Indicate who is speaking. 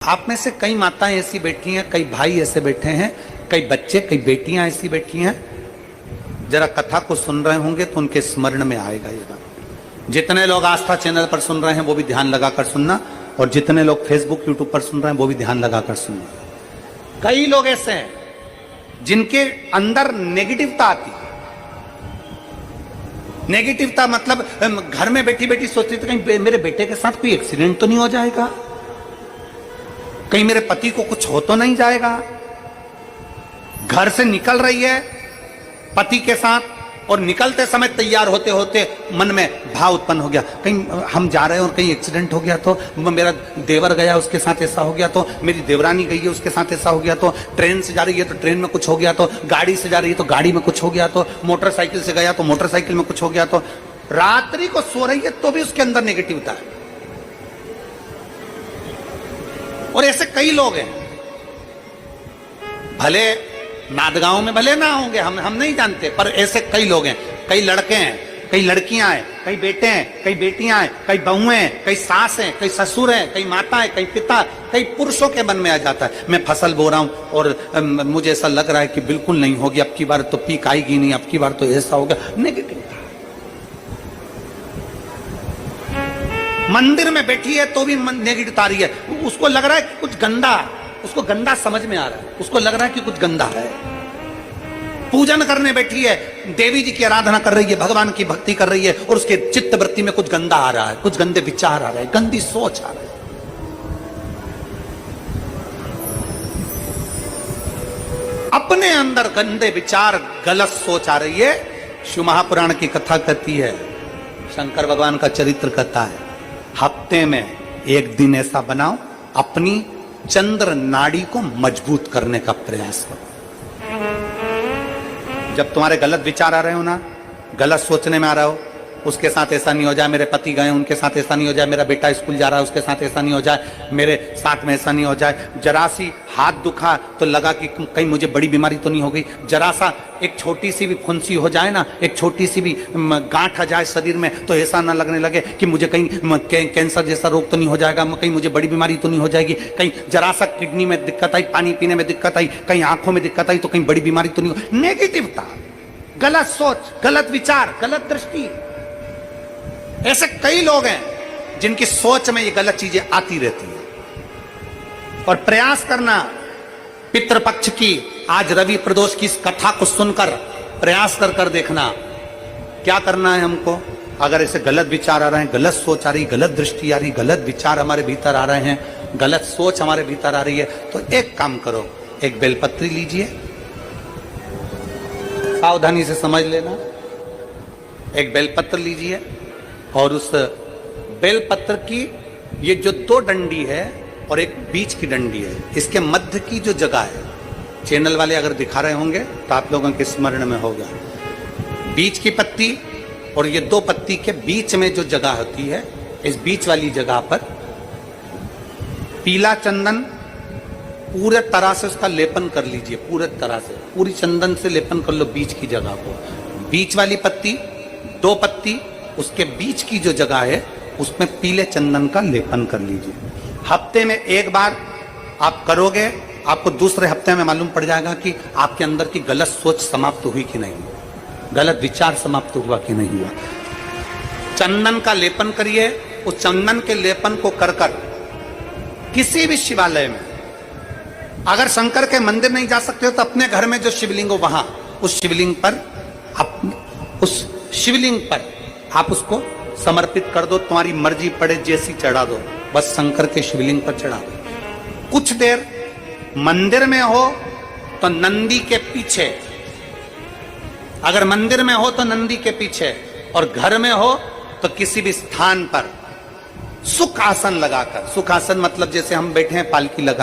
Speaker 1: आप में से कई माताएं ऐसी बैठी हैं, कई भाई ऐसे बैठे हैं, कई बच्चे, कई बेटियां ऐसी बैठी हैं, जरा कथा को सुन रहे होंगे तो उनके स्मरण में आएगा ये बात। जितने लोग आस्था चैनल पर सुन रहे हैं वो भी ध्यान लगाकर सुनना, और जितने लोग फेसबुक यूट्यूब पर सुन रहे हैं वो भी ध्यान लगाकर सुनना। कई लोग ऐसे हैं जिनके अंदर नेगेटिवता आती है। नेगेटिवता मतलब घर में बैठी बैठी सोचती थी कहीं मेरे बेटे के साथ कोई एक्सीडेंट तो नहीं हो जाएगा, कहीं मेरे पति को कुछ हो तो नहीं जाएगा। घर से निकल रही है पति के साथ और निकलते समय तैयार होते होते मन में भाव उत्पन्न हो गया, कहीं हम जा रहे हैं और कहीं एक्सीडेंट हो गया तो, मेरा देवर गया उसके साथ ऐसा हो गया तो, मेरी देवरानी गई है उसके साथ ऐसा हो गया तो, ट्रेन से जा रही है तो ट्रेन में कुछ हो गया तो, गाड़ी से जा रही है तो गाड़ी में कुछ हो गया तो, मोटरसाइकिल से गया तो मोटरसाइकिल में कुछ हो गया तो। रात्रि को सो रही है तो भी उसके अंदर नेगेटिविटी है। और ऐसे कई लोग हैं, भले नादगांव में भले ना होंगे, हम नहीं जानते, पर ऐसे कई लोग हैं। कई लड़के हैं, कई लड़कियां हैं, कई बेटे हैं, कई बेटियां हैं, कई बहुएं हैं, कई सास हैं, कई ससुर हैं, कई माता है, कई पिता, कई पुरुषों के मन में आ जाता है मैं फसल बो रहा हूं और मुझे ऐसा लग रहा है कि बिल्कुल नहीं होगी, अब की बार तो पीक आएगी नहीं, अब की बार तो ऐसा होगा। नेगेटिव मंदिर में बैठी है तो भी नेगेटिव आ रही है, उसको लग रहा है कि कुछ गंदा, उसको गंदा समझ में आ रहा है, उसको लग रहा है कि कुछ गंदा है। पूजन करने बैठी है, देवी जी की आराधना कर रही है, भगवान की भक्ति कर रही है और उसके चित्त वृत्ति में कुछ गंदा आ रहा है, कुछ गंदे विचार आ रहे हैं, गंदी सोच आ रही है। अपने अंदर गंदे विचार, गलत सोच आ रही है। शिव महापुराण की कथा कहती है, शंकर भगवान का चरित्र कहता है, हफ्ते में एक दिन ऐसा बनाओ अपनी चंद्र नाड़ी को मजबूत करने का प्रयास करो। जब तुम्हारे गलत विचार आ रहे हो ना, गलत सोचने में आ रहा हो, उसके साथ ऐसा नहीं हो जाए, मेरे पति गए उनके साथ ऐसा नहीं हो जाए, मेरा बेटा स्कूल जा रहा है उसके साथ ऐसा नहीं हो जाए, मेरे साथ में ऐसा नहीं हो जाए, जरा सी हाथ दुखा तो लगा कि कहीं मुझे बड़ी बीमारी तो नहीं हो गई, जरा सा एक छोटी सी भी फुंसी हो जाए ना, एक छोटी सी भी गांठ आ जाए शरीर में तो ऐसा ना लगने लगे कि मुझे कहीं कैंसर जैसा रोग तो नहीं हो जाएगा, कहीं मुझे बड़ी बीमारी तो नहीं हो जाएगी, कहीं जरा सा किडनी में दिक्कत आई, पानी पीने में दिक्कत आई, कहीं आंखों में दिक्कत आई तो कहीं बड़ी बीमारी तो नहीं हो। नेगेटिवता, गलत सोच, गलत विचार, गलत दृष्टि। ऐसे कई लोग हैं जिनकी सोच में ये गलत चीजें आती रहती हैं। और प्रयास करना पितृपक्ष की, आज रवि प्रदोष की इस कथा को सुनकर प्रयास कर देखना क्या करना है हमको। अगर ऐसे गलत विचार आ रहे हैं, गलत सोच आ रही, गलत दृष्टि आ रही, गलत विचार हमारे भीतर आ रहे हैं, गलत सोच हमारे भीतर आ रही है, तो एक काम करो, एक बेलपत्री लीजिए, सावधानी से समझ लेना, एक बेलपत्र लीजिए और उस बेलपत्र की ये जो दो डंडी है और एक बीच की डंडी है, इसके मध्य की जो जगह है, चैनल वाले अगर दिखा रहे होंगे तो आप लोगों के स्मरण में होगा, बीच की पत्ती और ये दो पत्ती के बीच में जो जगह होती है, इस बीच वाली जगह पर पीला चंदन पूरे तरह से उसका लेपन कर लीजिए, पूरे तरह से पूरी चंदन से लेपन कर लो बीच की जगह को। बीच वाली पत्ती, दो पत्ती, उसके बीच की जो जगह है उसमें पीले चंदन का लेपन कर लीजिए। हफ्ते में एक बार आप करोगे, आपको दूसरे हफ्ते में मालूम पड़ जाएगा कि आपके अंदर की गलत सोच समाप्त हुई कि नहीं, गलत विचार समाप्त हुआ कि नहीं हुआ। चंदन का लेपन करिए, उस चंदन के लेपन को कर किसी भी शिवालय में, अगर शंकर के मंदिर नहीं जा सकते हो तो अपने घर में जो शिवलिंग हो वहां, उस शिवलिंग पर आप उसको समर्पित कर दो, तुम्हारी मर्जी पड़े जैसी चढ़ा दो, बस शंकर के शिवलिंग पर चढ़ा दो। कुछ देर मंदिर में हो तो नंदी के पीछे, अगर मंदिर में हो तो नंदी के पीछे, और घर में हो तो किसी भी स्थान पर सुख आसन लगाकर, सुख आसन मतलब जैसे हम बैठे हैं पालकी लगा